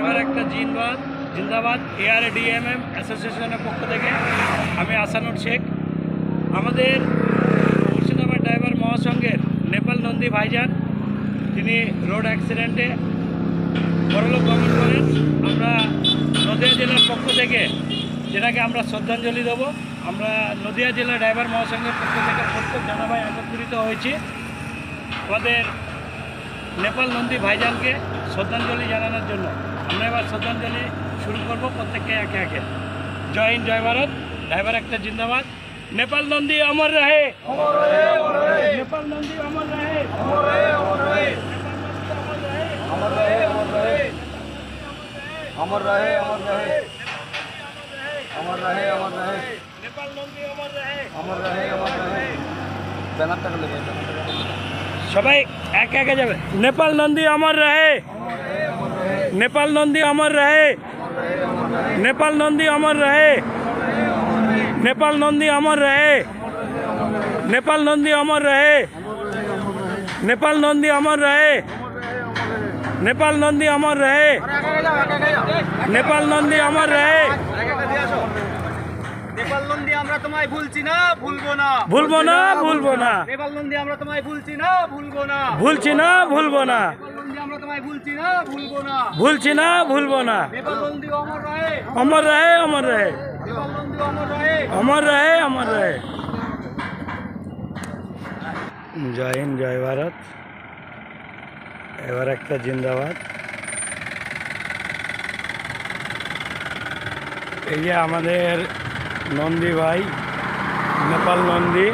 Driver একটা জিন্দাবাদ ARDMM অ্যাসোসিয়েশনের পক্ষ থেকে আমি আসানুর শেখ। আমাদের মুর্শিদাবাদ ড্রাইভার মহাসংঘের নেপাল নন্দী ভাইজান, তিনি রোড অ্যাক্সিডেন্টে পরলোক গমন করেন। আমরা নদিয়া জেলার পক্ষ থেকে যেটাকে আমরা শ্রদ্ধাঞ্জলি দেবো। আমরা নদিয়া জেলা ড্রাইভার মহাসংঘের পক্ষ থেকে প্রত্যেক জানাভাই একত্রিত হয়েছি আমাদের নেপাল নন্দী ভাইজানকে শ্রদ্ধাঞ্জলি জানানোর জন্য। আমরা এবার শ্রদ্ধাঞ্জলি শুরু করব প্রত্যেককে একে একে। জয় হিন্দ, জয় ভারত। ড্রাইভার একটা জিন্দাবাদ। নেপাল নন্দী অমর রহে, নেপাল নন্দী অমর রহে, अमर रहे अमर रहे अमर रहे अमर रहे नेपाल नंदी अमर रहे, अमर रहे अमर रहे बैनर तक लगे সবাই একে একে যাবে। নেপাল নন্দী অমর রহে, নেপাল নন্দী অমর রহে, নেপাল নন্দী অমর রহে, নেপাল নন্দী অমর রহে, নেপাল নন্দী অমর রহে, নেপাল নন্দী অমর রহে, নেপাল নন্দী অমর রহে, নেপাল নন্দী অমর রহে। নেপাল নন্দী আমরা তোমায় ভুলছি না, ভুলবো না, ভুলবো না, ভুলবো না, নেপাল নন্দী আমরা তোমায় ভুলছি না, ভুলবো না, ভুলছি না, ভুলবো না, নেপাল নন্দী আমরা তোমায় ভুলছি না, ভুলবো না, ভুলছি না, ভুলবো না। নেপাল নন্দী অমর রহে, অমর রহে, অমর রহে, নেপাল নন্দী অমর রহে। অমর রহে, অমর রহে। জয় হিন্দ, জয় ভারত। এবার একটা জিন্দাবাদ। এই যে আমাদের নন্দী ভাই, নেপাল নন্দী।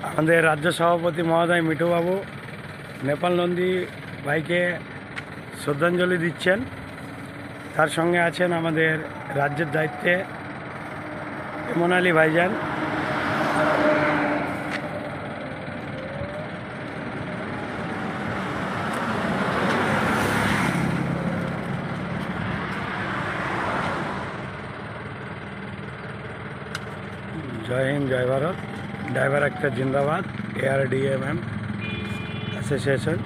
আমাদের রাজ্য সভাপতি মহোদয় মিঠুবাবু নেপাল নন্দী ভাইকে শ্রদ্ধাঞ্জলি দিচ্ছেন। তার সঙ্গে আছেন আমাদের রাজ্যের দায়িত্বে মোনালি ভাইজান। জয় হিন্দ, জয় ভারত। ড্রাইভার একটা জিন্দাবাদ। ARDMM অ্যাসোসিয়েশন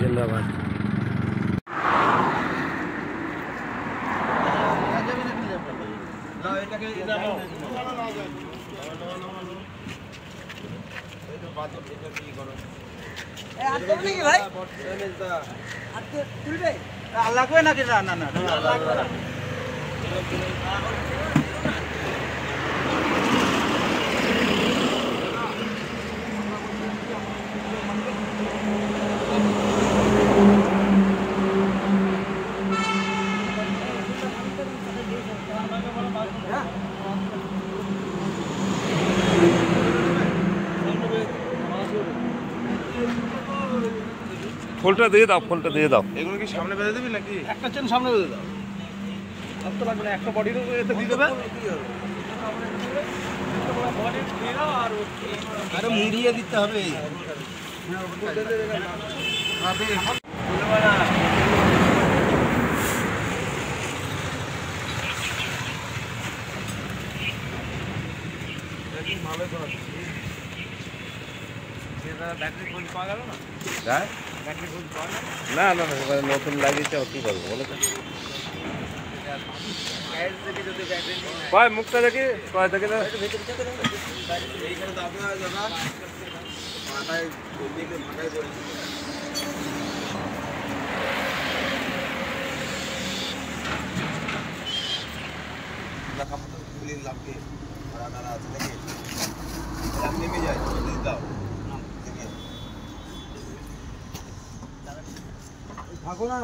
জিন্দাবাদ। লাগবে নাকি? না না না লাগবে না। ফুলটা দিয়ে দাও, ফুলটা দিয়ে দাও। এগুলো কি সামনে বেঁধে দেবে নাকি? একটা চেন সামনে বেঁধে দাও। আর তো লাগবে না, একটা বডির এতে দিয়ে দেবে। আরে মুড়িয়ে দিতে হবে। না না না, নতুন লাগিয়েছে, কি করবো বলো তো? ভাই মুখটা দেখি, দেখি না। নেমে যায় দাও। থাকো না,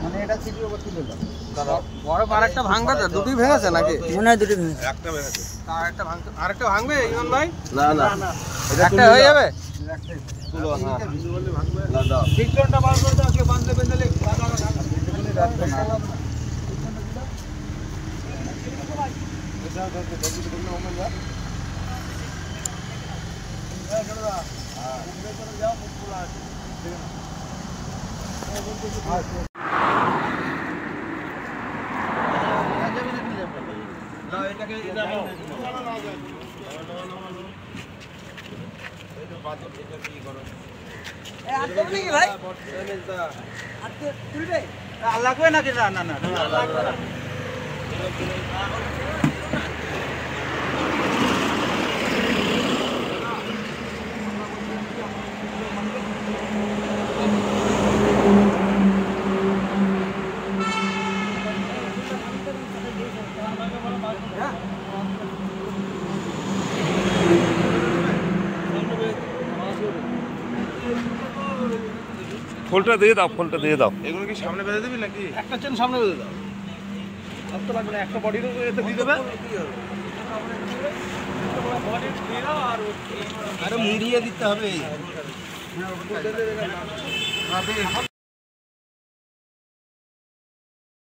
মানে এটা সিটির উপর তুলে দাও। বড় আরেকটা ভাঙবে তো? দুটোই ভেঙেছে নাকি? মনে হয় দুটোই ভেঙেছে। একটা ভেঙেছে, আরেকটা ভাঙতে, আরেকটা ভাঙবে ইমন ভাই? না না, একটা হয়ে যাবে। তুলো না, না দাও। পিছনটা বার করে দাও, কে বাঁধলে বেঁধলে লাগবে নাকি? না না না ফুলটা দিয়ে দাও, ফুলটা দিয়ে দাও। এগুলো কি সামনে বেঁধে দিবি নাকি? একটা চেন সামনে বেঁধে দাও। আর তো লাগবে না, একটা বডির এতে দিয়ে দেবে। আরে মুড়িয়ে দিতে হবে।